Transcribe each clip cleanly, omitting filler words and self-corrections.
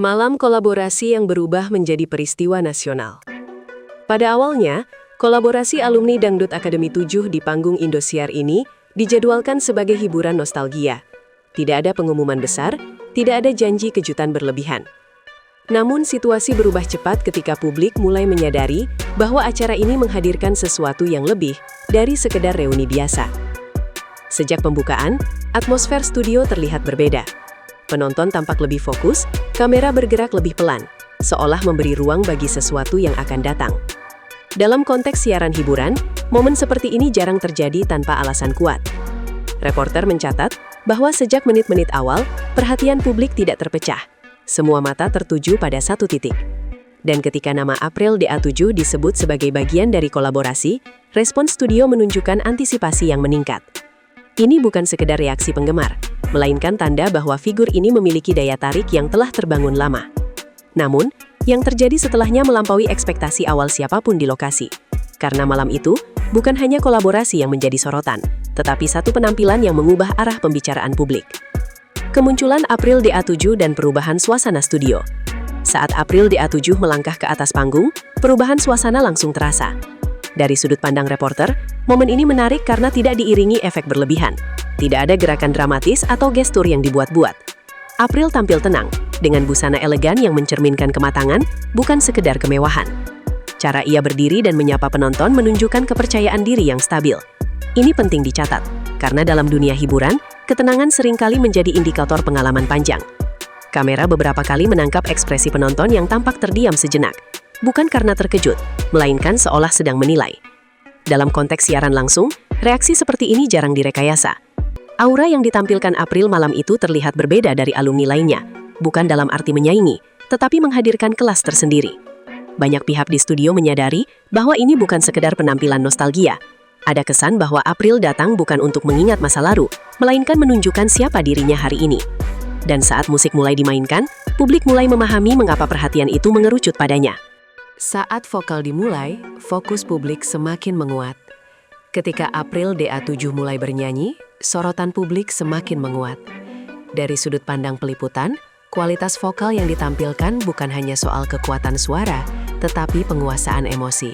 Malam kolaborasi yang berubah menjadi peristiwa nasional. Pada awalnya, kolaborasi alumni Dangdut Akademi 7 di panggung Indosiar ini dijadwalkan sebagai hiburan nostalgia. Tidak ada pengumuman besar, tidak ada janji kejutan berlebihan. Namun situasi berubah cepat ketika publik mulai menyadari bahwa acara ini menghadirkan sesuatu yang lebih dari sekedar reuni biasa. Sejak pembukaan, atmosfer studio terlihat berbeda. Penonton tampak lebih fokus, kamera bergerak lebih pelan, seolah memberi ruang bagi sesuatu yang akan datang. Dalam konteks siaran hiburan, momen seperti ini jarang terjadi tanpa alasan kuat. Reporter mencatat bahwa sejak menit-menit awal, perhatian publik tidak terpecah. Semua mata tertuju pada satu titik. Dan ketika nama April DA7 disebut sebagai bagian dari kolaborasi, respon studio menunjukkan antisipasi yang meningkat. Ini bukan sekedar reaksi penggemar, melainkan tanda bahwa figur ini memiliki daya tarik yang telah terbangun lama. Namun, yang terjadi setelahnya melampaui ekspektasi awal siapapun di lokasi. Karena malam itu, bukan hanya kolaborasi yang menjadi sorotan, tetapi satu penampilan yang mengubah arah pembicaraan publik. Kemunculan April DA7 dan perubahan suasana studio. Saat April DA7 melangkah ke atas panggung, perubahan suasana langsung terasa. Dari sudut pandang reporter, momen ini menarik karena tidak diiringi efek berlebihan. Tidak ada gerakan dramatis atau gestur yang dibuat-buat. April tampil tenang, dengan busana elegan yang mencerminkan kematangan, bukan sekedar kemewahan. Cara ia berdiri dan menyapa penonton menunjukkan kepercayaan diri yang stabil. Ini penting dicatat, karena dalam dunia hiburan, ketenangan seringkali menjadi indikator pengalaman panjang. Kamera beberapa kali menangkap ekspresi penonton yang tampak terdiam sejenak. Bukan karena terkejut, melainkan seolah sedang menilai. Dalam konteks siaran langsung, reaksi seperti ini jarang direkayasa. Aura yang ditampilkan April malam itu terlihat berbeda dari alumni lainnya, bukan dalam arti menyaingi, tetapi menghadirkan kelas tersendiri. Banyak pihak di studio menyadari bahwa ini bukan sekedar penampilan nostalgia. Ada kesan bahwa April datang bukan untuk mengingat masa lalu, melainkan menunjukkan siapa dirinya hari ini. Dan saat musik mulai dimainkan, publik mulai memahami mengapa perhatian itu mengerucut padanya. Saat vokal dimulai, fokus publik semakin menguat. Ketika April DA7 mulai bernyanyi, sorotan publik semakin menguat. Dari sudut pandang peliputan, kualitas vokal yang ditampilkan bukan hanya soal kekuatan suara, tetapi penguasaan emosi.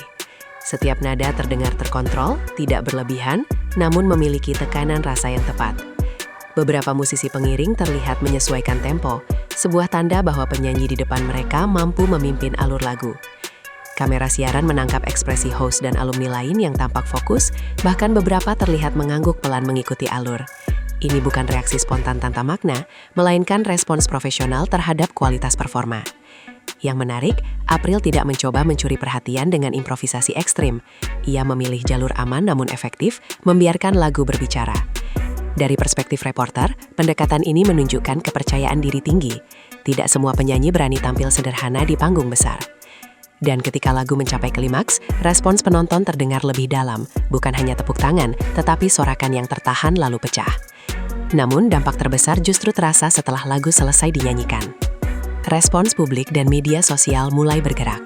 Setiap nada terdengar terkontrol, tidak berlebihan, namun memiliki tekanan rasa yang tepat. Beberapa musisi pengiring terlihat menyesuaikan tempo, sebuah tanda bahwa penyanyi di depan mereka mampu memimpin alur lagu. Kamera siaran menangkap ekspresi host dan alumni lain yang tampak fokus, bahkan beberapa terlihat mengangguk pelan mengikuti alur. Ini bukan reaksi spontan tanpa makna, melainkan respons profesional terhadap kualitas performa. Yang menarik, April tidak mencoba mencuri perhatian dengan improvisasi ekstrim. Ia memilih jalur aman namun efektif, membiarkan lagu berbicara. Dari perspektif reporter, pendekatan ini menunjukkan kepercayaan diri tinggi. Tidak semua penyanyi berani tampil sederhana di panggung besar. Dan ketika lagu mencapai klimaks, respons penonton terdengar lebih dalam, bukan hanya tepuk tangan, tetapi sorakan yang tertahan lalu pecah. Namun, dampak terbesar justru terasa setelah lagu selesai dinyanyikan. Respons publik dan media sosial mulai bergerak.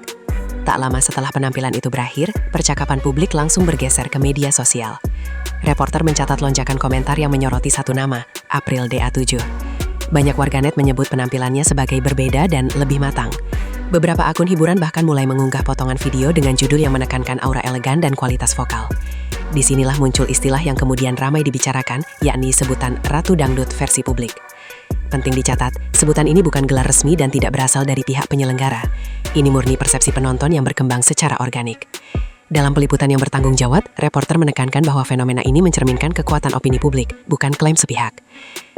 Tak lama setelah penampilan itu berakhir, percakapan publik langsung bergeser ke media sosial. Reporter mencatat lonjakan komentar yang menyoroti satu nama, April DA7. Banyak warganet menyebut penampilannya sebagai berbeda dan lebih matang. Beberapa akun hiburan bahkan mulai mengunggah potongan video dengan judul yang menekankan aura elegan dan kualitas vokal. Disinilah muncul istilah yang kemudian ramai dibicarakan, yakni sebutan Ratu Dangdut versi publik. Penting dicatat, sebutan ini bukan gelar resmi dan tidak berasal dari pihak penyelenggara. Ini murni persepsi penonton yang berkembang secara organik. Dalam peliputan yang bertanggung jawab, reporter menekankan bahwa fenomena ini mencerminkan kekuatan opini publik, bukan klaim sepihak.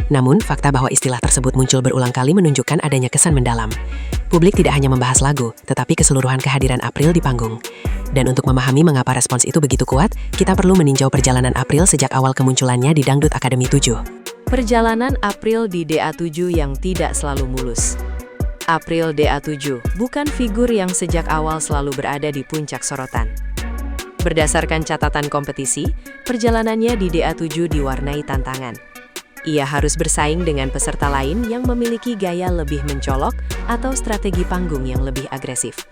Namun, fakta bahwa istilah tersebut muncul berulang kali menunjukkan adanya kesan mendalam. Publik tidak hanya membahas lagu, tetapi keseluruhan kehadiran April di panggung. Dan untuk memahami mengapa respons itu begitu kuat, kita perlu meninjau perjalanan April sejak awal kemunculannya di Dangdut Akademi 7. Perjalanan April di DA7 yang tidak selalu mulus. April DA7 bukan figur yang sejak awal selalu berada di puncak sorotan. Berdasarkan catatan kompetisi, perjalanannya di DA7 diwarnai tantangan. Ia harus bersaing dengan peserta lain yang memiliki gaya lebih mencolok atau strategi panggung yang lebih agresif.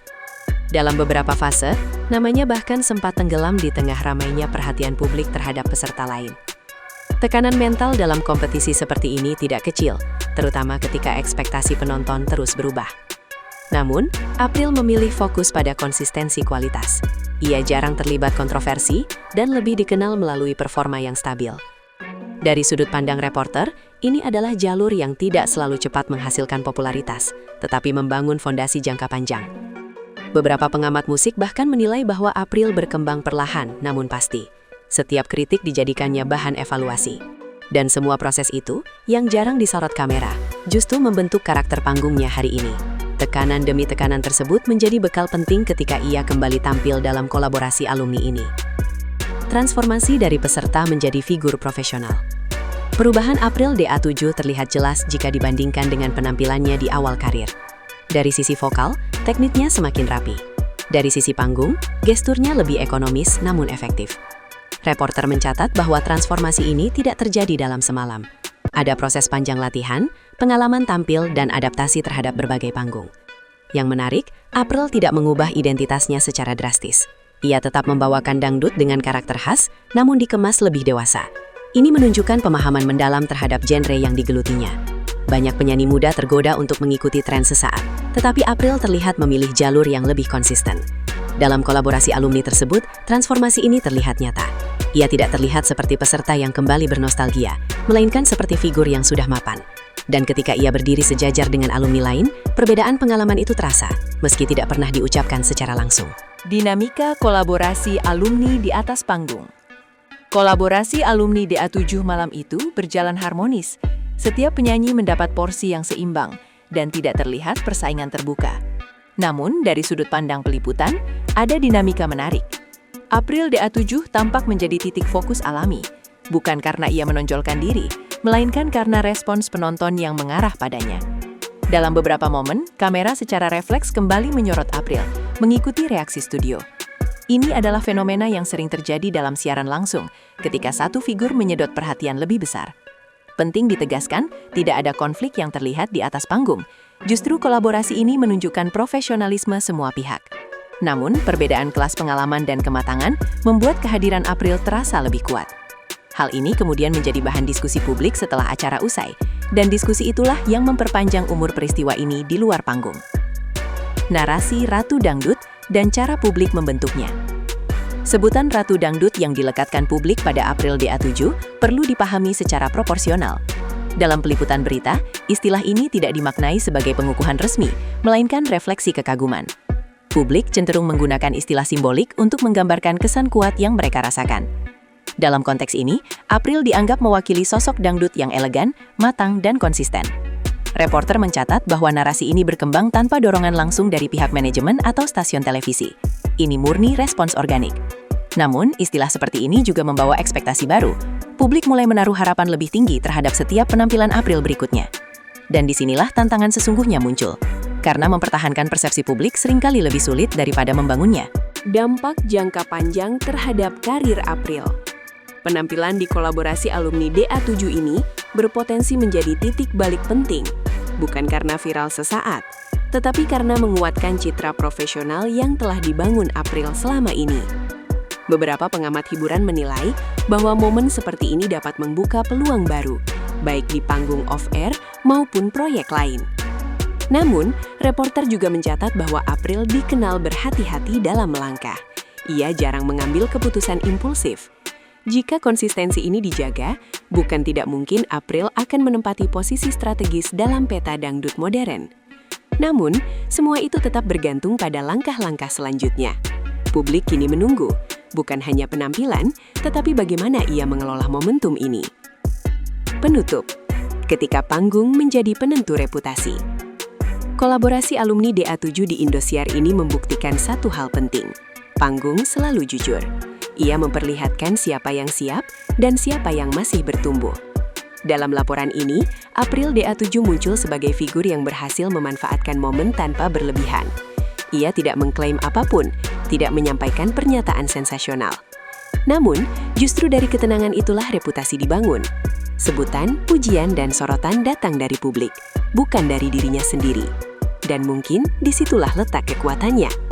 Dalam beberapa fase, namanya bahkan sempat tenggelam di tengah ramainya perhatian publik terhadap peserta lain. Tekanan mental dalam kompetisi seperti ini tidak kecil, terutama ketika ekspektasi penonton terus berubah. Namun, April memilih fokus pada konsistensi kualitas. Ia jarang terlibat kontroversi dan lebih dikenal melalui performa yang stabil. Dari sudut pandang reporter, ini adalah jalur yang tidak selalu cepat menghasilkan popularitas, tetapi membangun fondasi jangka panjang. Beberapa pengamat musik bahkan menilai bahwa April berkembang perlahan, namun pasti. Setiap kritik dijadikannya bahan evaluasi. Dan semua proses itu, yang jarang disorot kamera, justru membentuk karakter panggungnya hari ini. Tekanan demi tekanan tersebut menjadi bekal penting ketika ia kembali tampil dalam kolaborasi alumni ini. Transformasi dari peserta menjadi figur profesional. Perubahan April DA7 terlihat jelas jika dibandingkan dengan penampilannya di awal karir. Dari sisi vokal, tekniknya semakin rapi. Dari sisi panggung, gesturnya lebih ekonomis namun efektif. Reporter mencatat bahwa transformasi ini tidak terjadi dalam semalam. Ada proses panjang latihan, pengalaman tampil, dan adaptasi terhadap berbagai panggung. Yang menarik, April tidak mengubah identitasnya secara drastis. Ia tetap membawakan dangdut dengan karakter khas, namun dikemas lebih dewasa. Ini menunjukkan pemahaman mendalam terhadap genre yang digelutinya. Banyak penyanyi muda tergoda untuk mengikuti tren sesaat, tetapi April terlihat memilih jalur yang lebih konsisten. Dalam kolaborasi alumni tersebut, transformasi ini terlihat nyata. Ia tidak terlihat seperti peserta yang kembali bernostalgia, melainkan seperti figur yang sudah mapan. Dan ketika ia berdiri sejajar dengan alumni lain, perbedaan pengalaman itu terasa, meski tidak pernah diucapkan secara langsung. Dinamika kolaborasi alumni di atas panggung. Kolaborasi alumni DA7 malam itu berjalan harmonis. Setiap penyanyi mendapat porsi yang seimbang dan tidak terlihat persaingan terbuka. Namun, dari sudut pandang peliputan, ada dinamika menarik. April DA7 tampak menjadi titik fokus alami, bukan karena ia menonjolkan diri, melainkan karena respons penonton yang mengarah padanya. Dalam beberapa momen, kamera secara refleks kembali menyorot April, mengikuti reaksi studio. Ini adalah fenomena yang sering terjadi dalam siaran langsung, ketika satu figur menyedot perhatian lebih besar. Penting ditegaskan, tidak ada konflik yang terlihat di atas panggung. Justru kolaborasi ini menunjukkan profesionalisme semua pihak. Namun, perbedaan kelas pengalaman dan kematangan membuat kehadiran April terasa lebih kuat. Hal ini kemudian menjadi bahan diskusi publik setelah acara usai, dan diskusi itulah yang memperpanjang umur peristiwa ini di luar panggung. Narasi Ratu Dangdut dan cara publik membentuknya. Sebutan Ratu Dangdut yang dilekatkan publik pada April DA7 perlu dipahami secara proporsional. Dalam peliputan berita, istilah ini tidak dimaknai sebagai pengukuhan resmi, melainkan refleksi kekaguman. Publik cenderung menggunakan istilah simbolik untuk menggambarkan kesan kuat yang mereka rasakan. Dalam konteks ini, April dianggap mewakili sosok dangdut yang elegan, matang, dan konsisten. Reporter mencatat bahwa narasi ini berkembang tanpa dorongan langsung dari pihak manajemen atau stasiun televisi. Ini murni respons organik. Namun, istilah seperti ini juga membawa ekspektasi baru. Publik mulai menaruh harapan lebih tinggi terhadap setiap penampilan April berikutnya. Dan disinilah tantangan sesungguhnya muncul. Karena mempertahankan persepsi publik seringkali lebih sulit daripada membangunnya. Dampak jangka panjang terhadap karir April. Penampilan di kolaborasi alumni DA7 ini berpotensi menjadi titik balik penting, bukan karena viral sesaat, tetapi karena menguatkan citra profesional yang telah dibangun April selama ini. Beberapa pengamat hiburan menilai bahwa momen seperti ini dapat membuka peluang baru, baik di panggung off-air maupun proyek lain. Namun, reporter juga mencatat bahwa April dikenal berhati-hati dalam melangkah. Ia jarang mengambil keputusan impulsif. Jika konsistensi ini dijaga, bukan tidak mungkin April akan menempati posisi strategis dalam peta dangdut modern. Namun, semua itu tetap bergantung pada langkah-langkah selanjutnya. Publik kini menunggu, bukan hanya penampilan, tetapi bagaimana ia mengelola momentum ini. Penutup, ketika panggung menjadi penentu reputasi. Kolaborasi alumni DA7 di Indosiar ini membuktikan satu hal penting. Panggung selalu jujur. Ia memperlihatkan siapa yang siap dan siapa yang masih bertumbuh. Dalam laporan ini, April DA7 muncul sebagai figur yang berhasil memanfaatkan momen tanpa berlebihan. Ia tidak mengklaim apapun, tidak menyampaikan pernyataan sensasional. Namun, justru dari ketenangan itulah reputasi dibangun. Sebutan, pujian, dan sorotan datang dari publik, bukan dari dirinya sendiri. Dan mungkin disitulah letak kekuatannya.